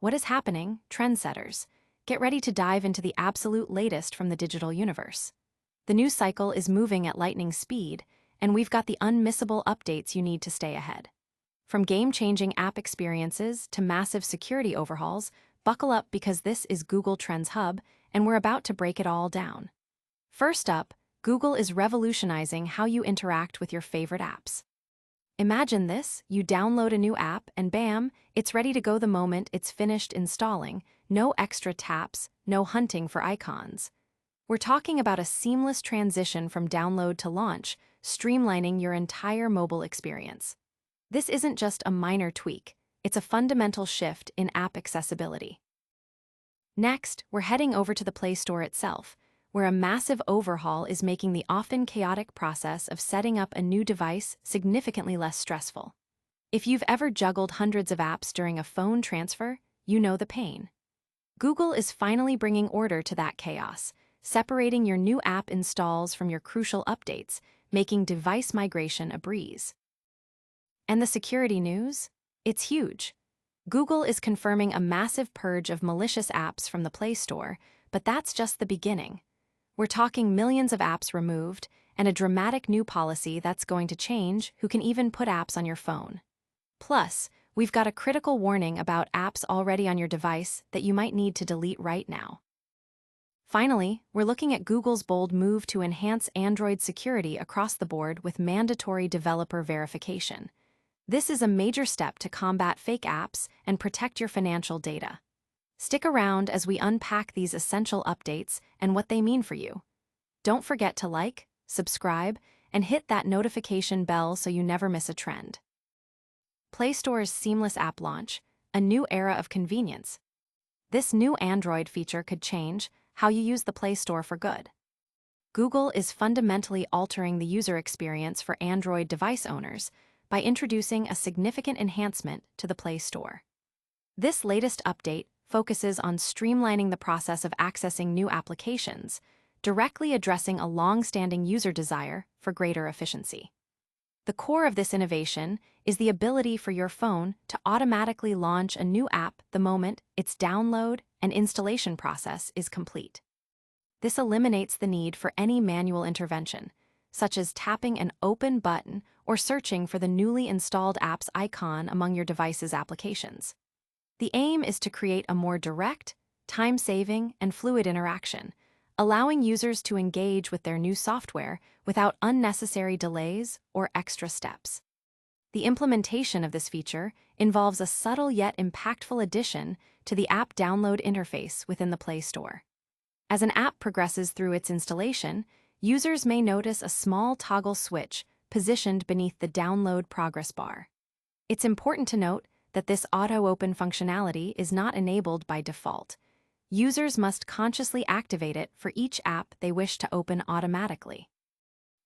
What is happening, trendsetters? Get ready to dive into the absolute latest from the digital universe. The news cycle is moving at lightning speed, and we've got the unmissable updates you need to stay ahead. From game-changing app experiences to massive security overhauls, buckle up because this is Google Trends Hub, and we're about to break it all down. First up, Google is revolutionizing how you interact with your favorite apps. Imagine this: you download a new app and bam, it's ready to go the moment it's finished installing. No extra taps, no hunting for icons. We're talking about a seamless transition from download to launch, streamlining your entire mobile experience. This isn't just a minor tweak, it's a fundamental shift in app accessibility. Next, we're heading over to the Play Store itself, where a massive overhaul is making the often chaotic process of setting up a new device significantly less stressful. If you've ever juggled hundreds of apps during a phone transfer, you know the pain. Google is finally bringing order to that chaos, separating your new app installs from your crucial updates, making device migration a breeze. And the security news? It's huge. Google is confirming a massive purge of malicious apps from the Play Store, but that's just the beginning. We're talking millions of apps removed, and a dramatic new policy that's going to change who can even put apps on your phone. Plus, we've got a critical warning about apps already on your device that you might need to delete right now. Finally, we're looking at Google's bold move to enhance Android security across the board with mandatory developer verification. This is a major step to combat fake apps and protect your financial data. Stick around as we unpack these essential updates and what they mean for you. Don't forget to like, subscribe, and hit that notification bell so you never miss a trend. Play Store's seamless app launch, a new era of convenience. This new Android feature could change how you use the Play Store for good. Google is fundamentally altering the user experience for Android device owners by introducing a significant enhancement to the Play Store. This latest update focuses on streamlining the process of accessing new applications, directly addressing a long-standing user desire for greater efficiency. The core of this innovation is the ability for your phone to automatically launch a new app the moment its download and installation process is complete. This eliminates the need for any manual intervention, such as tapping an open button or searching for the newly installed app's icon among your device's applications. The aim is to create a more direct, time-saving, and fluid interaction, allowing users to engage with their new software without unnecessary delays or extra steps. The implementation of this feature involves a subtle yet impactful addition to the app download interface within the Play Store. As an app progresses through its installation, users may notice a small toggle switch positioned beneath the download progress bar. It's important to note that this auto-open functionality is not enabled by default. Users must consciously activate it for each app they wish to open automatically.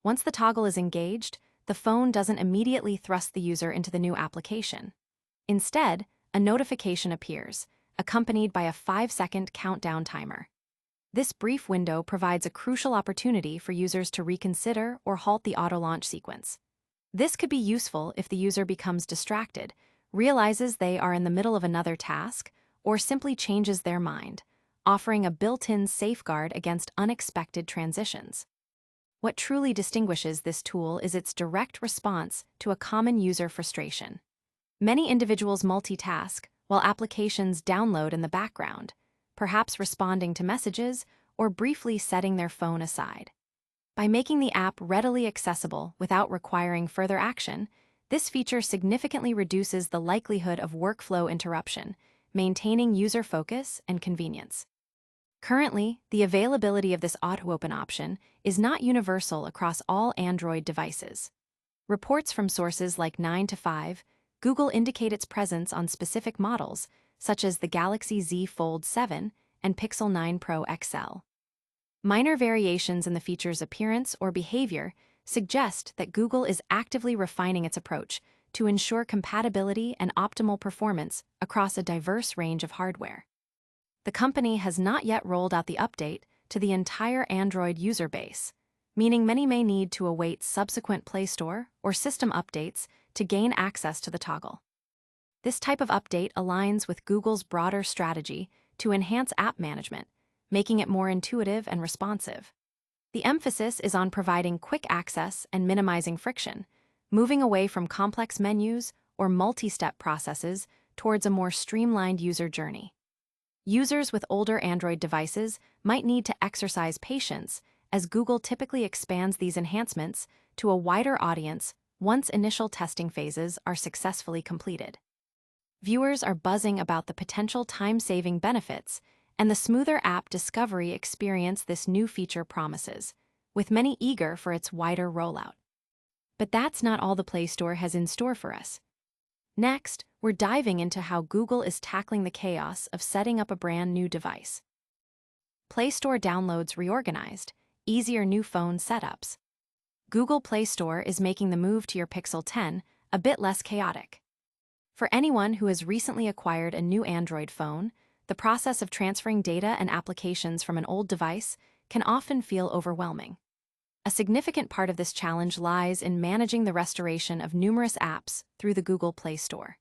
Once the toggle is engaged, the phone doesn't immediately thrust the user into the new application. Instead, a notification appears, accompanied by a 5-second countdown timer. This brief window provides a crucial opportunity for users to reconsider or halt the auto-launch sequence. This could be useful if the user becomes distracted, realizes they are in the middle of another task, or simply changes their mind, offering a built-in safeguard against unexpected transitions. What truly distinguishes this tool is its direct response to a common user frustration. Many individuals multitask while applications download in the background, perhaps responding to messages or briefly setting their phone aside. By making the app readily accessible without requiring further action, this feature significantly reduces the likelihood of workflow interruption, maintaining user focus and convenience. Currently, the availability of this auto-open option is not universal across all Android devices. Reports from sources like 9to5, Google indicate its presence on specific models, such as the Galaxy Z Fold 7 and Pixel 9 Pro XL. Minor variations in the feature's appearance or behavior suggest that Google is actively refining its approach to ensure compatibility and optimal performance across a diverse range of hardware. The company has not yet rolled out the update to the entire Android user base, meaning many may need to await subsequent Play Store or system updates to gain access to the toggle. This type of update aligns with Google's broader strategy to enhance app management, making it more intuitive and responsive. The emphasis is on providing quick access and minimizing friction, moving away from complex menus or multi-step processes towards a more streamlined user journey. Users with older Android devices might need to exercise patience as Google typically expands these enhancements to a wider audience once initial testing phases are successfully completed. Viewers are buzzing about the potential time-saving benefits and the smoother app discovery experience this new feature promises, with many eager for its wider rollout. But that's not all the Play Store has in store for us. Next, we're diving into how Google is tackling the chaos of setting up a brand new device. Play Store downloads reorganized, easier new phone setups. Google Play Store is making the move to your Pixel 10 a bit less chaotic. For anyone who has recently acquired a new Android phone, the process of transferring data and applications from an old device can often feel overwhelming. A significant part of this challenge lies in managing the restoration of numerous apps through the Google Play Store.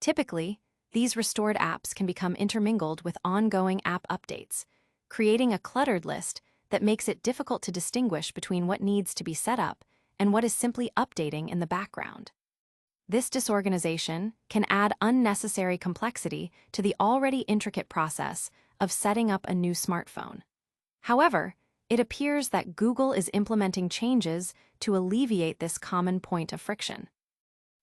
Typically, these restored apps can become intermingled with ongoing app updates, creating a cluttered list that makes it difficult to distinguish between what needs to be set up and what is simply updating in the background. This disorganization can add unnecessary complexity to the already intricate process of setting up a new smartphone. However, it appears that Google is implementing changes to alleviate this common point of friction.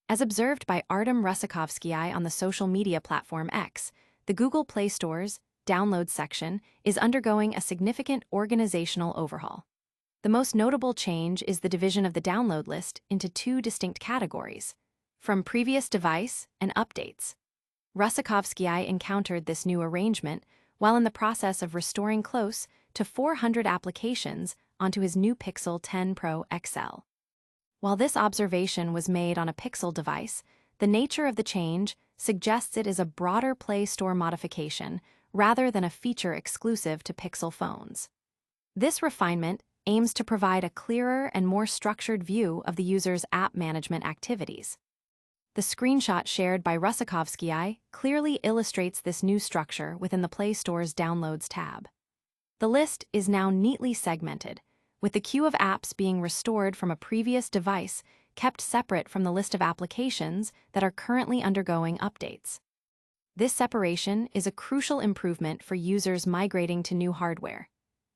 As observed by Artem Rusakovsky on the social media platform X, the Google Play Store's Downloads section is undergoing a significant organizational overhaul. The most notable change is the division of the download list into two distinct categories, from previous device and updates. Rusakovsky encountered this new arrangement while in the process of restoring close to 400 applications onto his new Pixel 10 Pro XL. While this observation was made on a Pixel device, the nature of the change suggests it is a broader Play Store modification rather than a feature exclusive to Pixel phones. This refinement aims to provide a clearer and more structured view of the user's app management activities. The screenshot shared by Rusakovsky clearly illustrates this new structure within the Play Store's Downloads tab. The list is now neatly segmented, with the queue of apps being restored from a previous device kept separate from the list of applications that are currently undergoing updates. This separation is a crucial improvement for users migrating to new hardware,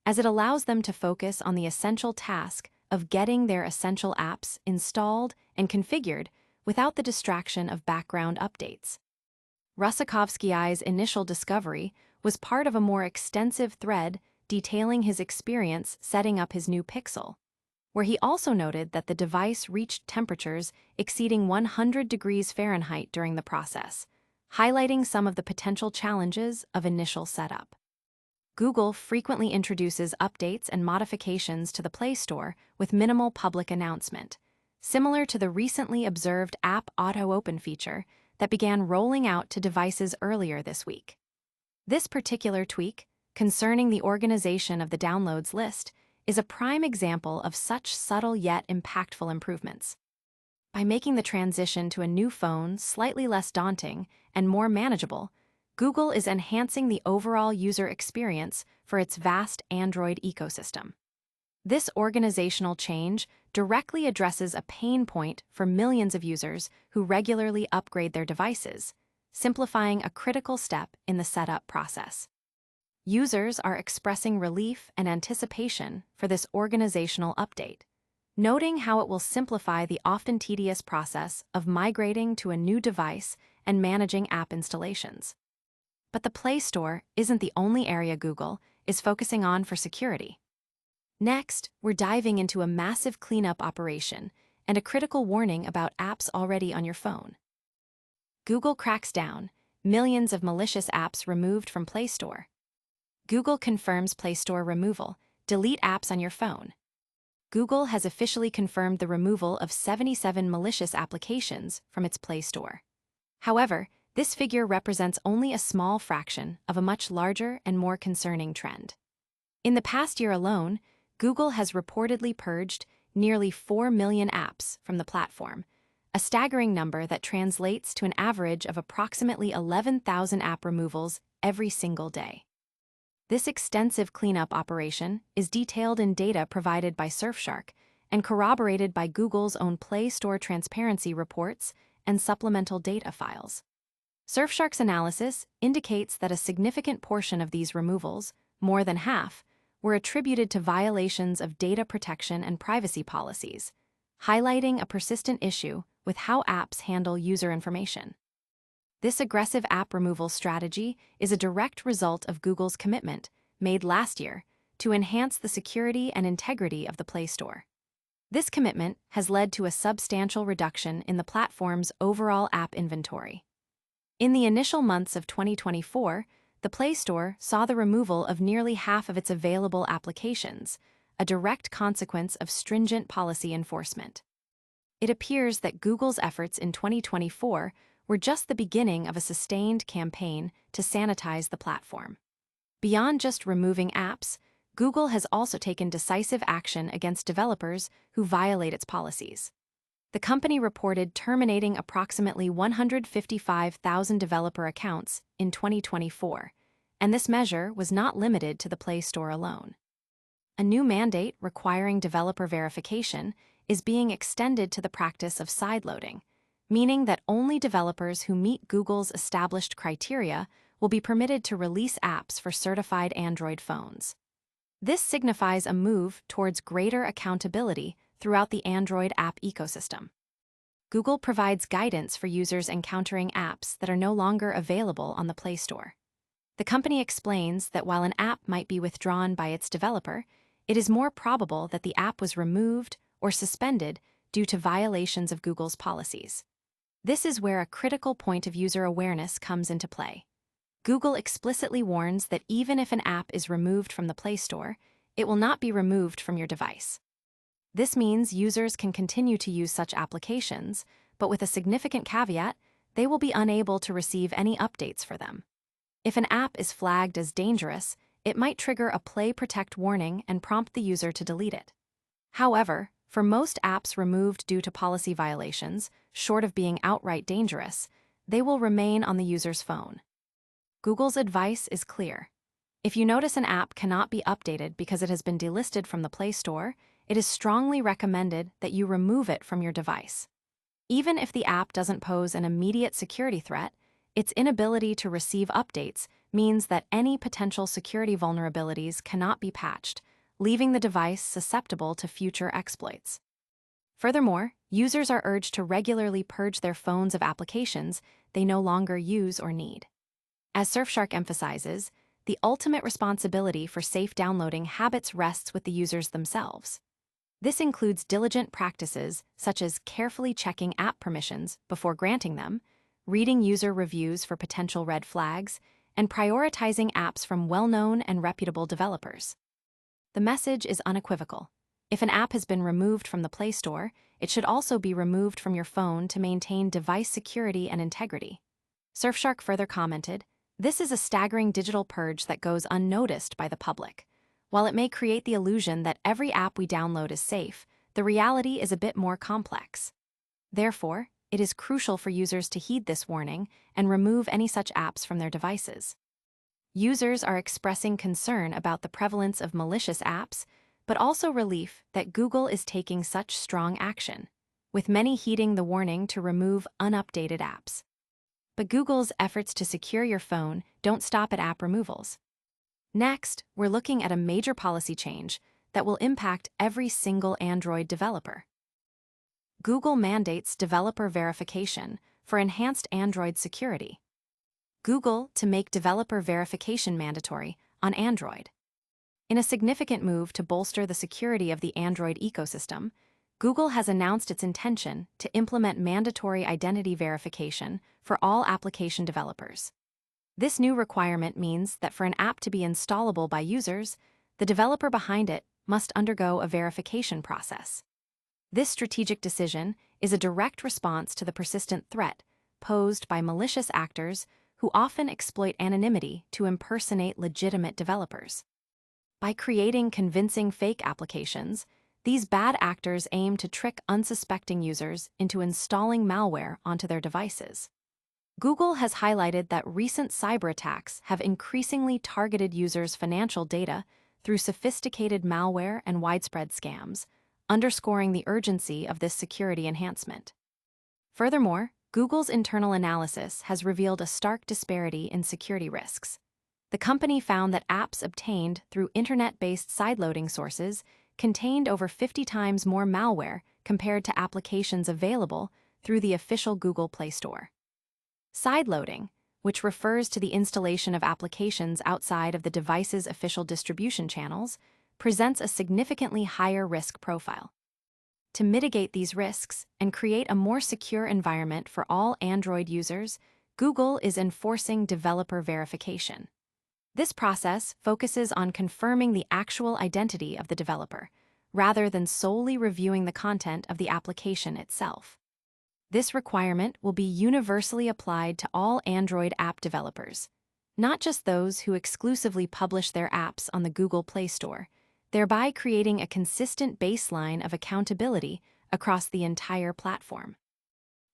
as it allows them to focus on the essential task of getting their essential apps installed and configured without the distraction of background updates. Rusakovsky's initial discovery was part of a more extensive thread detailing his experience setting up his new Pixel, where he also noted that the device reached temperatures exceeding 100 degrees Fahrenheit during the process, highlighting some of the potential challenges of initial setup. Google frequently introduces updates and modifications to the Play Store with minimal public announcement, similar to the recently observed App Auto Open feature that began rolling out to devices earlier this week. This particular tweak, concerning the organization of the downloads list, is a prime example of such subtle yet impactful improvements. By making the transition to a new phone slightly less daunting and more manageable, Google is enhancing the overall user experience for its vast Android ecosystem. This organizational change directly addresses a pain point for millions of users who regularly upgrade their devices, simplifying a critical step in the setup process. Users are expressing relief and anticipation for this organizational update, noting how it will simplify the often tedious process of migrating to a new device and managing app installations. But the Play Store isn't the only area Google is focusing on for security. Next, we're diving into a massive cleanup operation and a critical warning about apps already on your phone. Google cracks down, millions of malicious apps removed from Play Store. Google confirms Play Store removal, delete apps on your phone. Google has officially confirmed the removal of 77 malicious applications from its Play Store. However, this figure represents only a small fraction of a much larger and more concerning trend. In the past year alone, Google has reportedly purged nearly 4 million apps from the platform, a staggering number that translates to an average of approximately 11,000 app removals every single day. This extensive cleanup operation is detailed in data provided by Surfshark and corroborated by Google's own Play Store transparency reports and supplemental data files. Surfshark's analysis indicates that a significant portion of these removals, more than half, were attributed to violations of data protection and privacy policies, highlighting a persistent issue with how apps handle user information. This aggressive app removal strategy is a direct result of Google's commitment, made last year, to enhance the security and integrity of the Play Store. This commitment has led to a substantial reduction in the platform's overall app inventory. In the initial months of 2024, the Play Store saw the removal of nearly half of its available applications, a direct consequence of stringent policy enforcement. It appears that Google's efforts in 2024 were just the beginning of a sustained campaign to sanitize the platform. Beyond just removing apps, Google has also taken decisive action against developers who violate its policies. The company reported terminating approximately 155,000 developer accounts in 2024, and this measure was not limited to the Play Store alone. A new mandate requiring developer verification is being extended to the practice of sideloading, meaning that only developers who meet Google's established criteria will be permitted to release apps for certified Android phones. This signifies a move towards greater accountability throughout the Android app ecosystem. Google provides guidance for users encountering apps that are no longer available on the Play Store. The company explains that while an app might be withdrawn by its developer, it is more probable that the app was removed or suspended due to violations of Google's policies. This is where a critical point of user awareness comes into play. Google explicitly warns that even if an app is removed from the Play Store, it will not be removed from your device. This means users can continue to use such applications, but with a significant caveat, they will be unable to receive any updates for them. If an app is flagged as dangerous, it might trigger a Play Protect warning and prompt the user to delete it. However, for most apps removed due to policy violations, short of being outright dangerous, they will remain on the user's phone. Google's advice is clear. If you notice an app cannot be updated because it has been delisted from the Play Store, it is strongly recommended that you remove it from your device. Even if the app doesn't pose an immediate security threat, its inability to receive updates means that any potential security vulnerabilities cannot be patched, leaving the device susceptible to future exploits. Furthermore, users are urged to regularly purge their phones of applications they no longer use or need. As Surfshark emphasizes, the ultimate responsibility for safe downloading habits rests with the users themselves. This includes diligent practices such as carefully checking app permissions before granting them, reading user reviews for potential red flags, and prioritizing apps from well-known and reputable developers. The message is unequivocal. If an app has been removed from the Play Store, it should also be removed from your phone to maintain device security and integrity. Surfshark further commented, "This is a staggering digital purge that goes unnoticed by the public. While it may create the illusion that every app we download is safe, the reality is a bit more complex. Therefore, it is crucial for users to heed this warning and remove any such apps from their devices." Users are expressing concern about the prevalence of malicious apps, but also relief that Google is taking such strong action, with many heeding the warning to remove unupdated apps. But Google's efforts to secure your phone don't stop at app removals. Next, we're looking at a major policy change that will impact every single Android developer. Google mandates developer verification for enhanced Android security. Google to make developer verification mandatory on Android. In a significant move to bolster the security of the Android ecosystem, Google has announced its intention to implement mandatory identity verification for all application developers. This new requirement means that for an app to be installable by users, the developer behind it must undergo a verification process. This strategic decision is a direct response to the persistent threat posed by malicious actors who often exploit anonymity to impersonate legitimate developers. By creating convincing fake applications, These bad actors aim to trick unsuspecting users into installing malware onto their devices. Google has highlighted that recent cyber attacks have increasingly targeted users' financial data through sophisticated malware and widespread scams, underscoring the urgency of this security enhancement. Furthermore, Google's internal analysis has revealed a stark disparity in security risks. The company found that apps obtained through internet-based sideloading sources contained over 50 times more malware compared to applications available through the official Google Play Store. Sideloading, which refers to the installation of applications outside of the device's official distribution channels, presents a significantly higher risk profile. To mitigate these risks and create a more secure environment for all Android users, Google is enforcing developer verification. This process focuses on confirming the actual identity of the developer, rather than solely reviewing the content of the application itself. This requirement will be universally applied to all Android app developers, not just those who exclusively publish their apps on the Google Play Store, thereby creating a consistent baseline of accountability across the entire platform.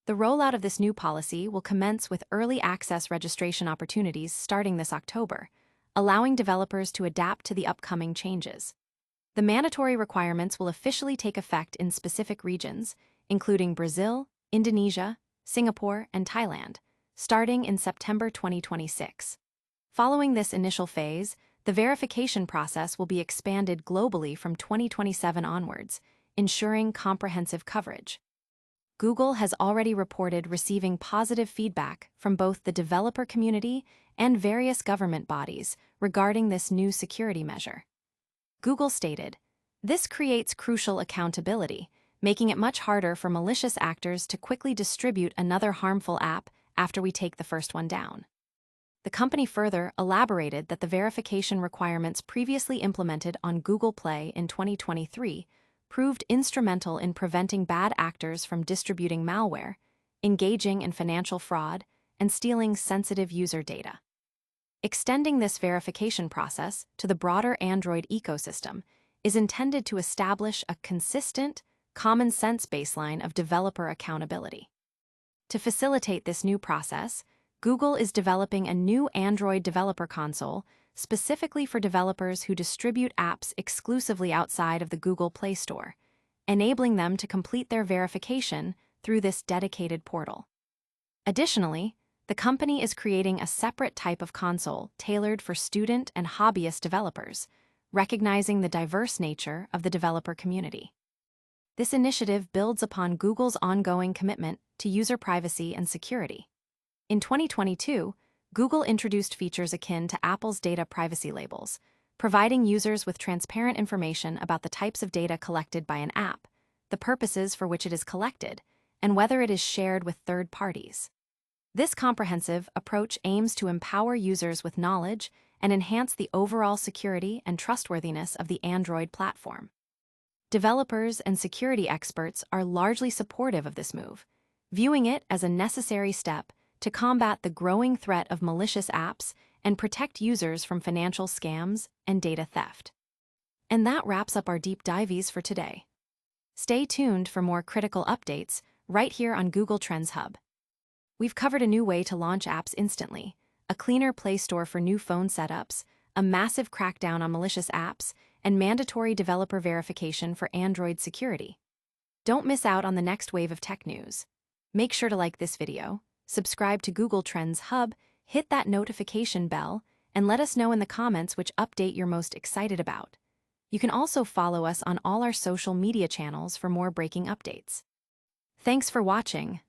The rollout of this new policy will commence with early access registration opportunities starting this October, allowing developers to adapt to the upcoming changes. The mandatory requirements will officially take effect in specific regions, including Brazil, Indonesia, Singapore, and Thailand, starting in September 2026. Following this initial phase, the verification process will be expanded globally from 2027 onwards, ensuring comprehensive coverage. Google has already reported receiving positive feedback from both the developer community and various government bodies regarding this new security measure. Google stated, "This creates crucial accountability, making it much harder for malicious actors to quickly distribute another harmful app after we take the first one down." The company further elaborated that the verification requirements previously implemented on Google Play in 2023 proved instrumental in preventing bad actors from distributing malware, engaging in financial fraud, and stealing sensitive user data. Extending this verification process to the broader Android ecosystem is intended to establish a consistent, common-sense baseline of developer accountability. To facilitate this new process, Google is developing a new Android developer console specifically for developers who distribute apps exclusively outside of the Google Play Store, enabling them to complete their verification through this dedicated portal. Additionally, the company is creating a separate type of console tailored for student and hobbyist developers, recognizing the diverse nature of the developer community. This initiative builds upon Google's ongoing commitment to user privacy and security. In 2022, Google introduced features akin to Apple's data privacy labels, providing users with transparent information about the types of data collected by an app, the purposes for which it is collected, and whether it is shared with third parties. This comprehensive approach aims to empower users with knowledge and enhance the overall security and trustworthiness of the Android platform. Developers and security experts are largely supportive of this move, viewing it as a necessary step to combat the growing threat of malicious apps and protect users from financial scams and data theft. And that wraps up our deep dives for today. Stay tuned for more critical updates right here on Google Trends Hub. We've covered a new way to launch apps instantly, a cleaner Play Store for new phone setups, a massive crackdown on malicious apps, and mandatory developer verification for Android security. Don't miss out on the next wave of tech news. Make sure to like this video, subscribe to Google Trends Hub, hit that notification bell, and let us know in the comments which update you're most excited about. You can also follow us on all our social media channels for more breaking updates. Thanks for watching.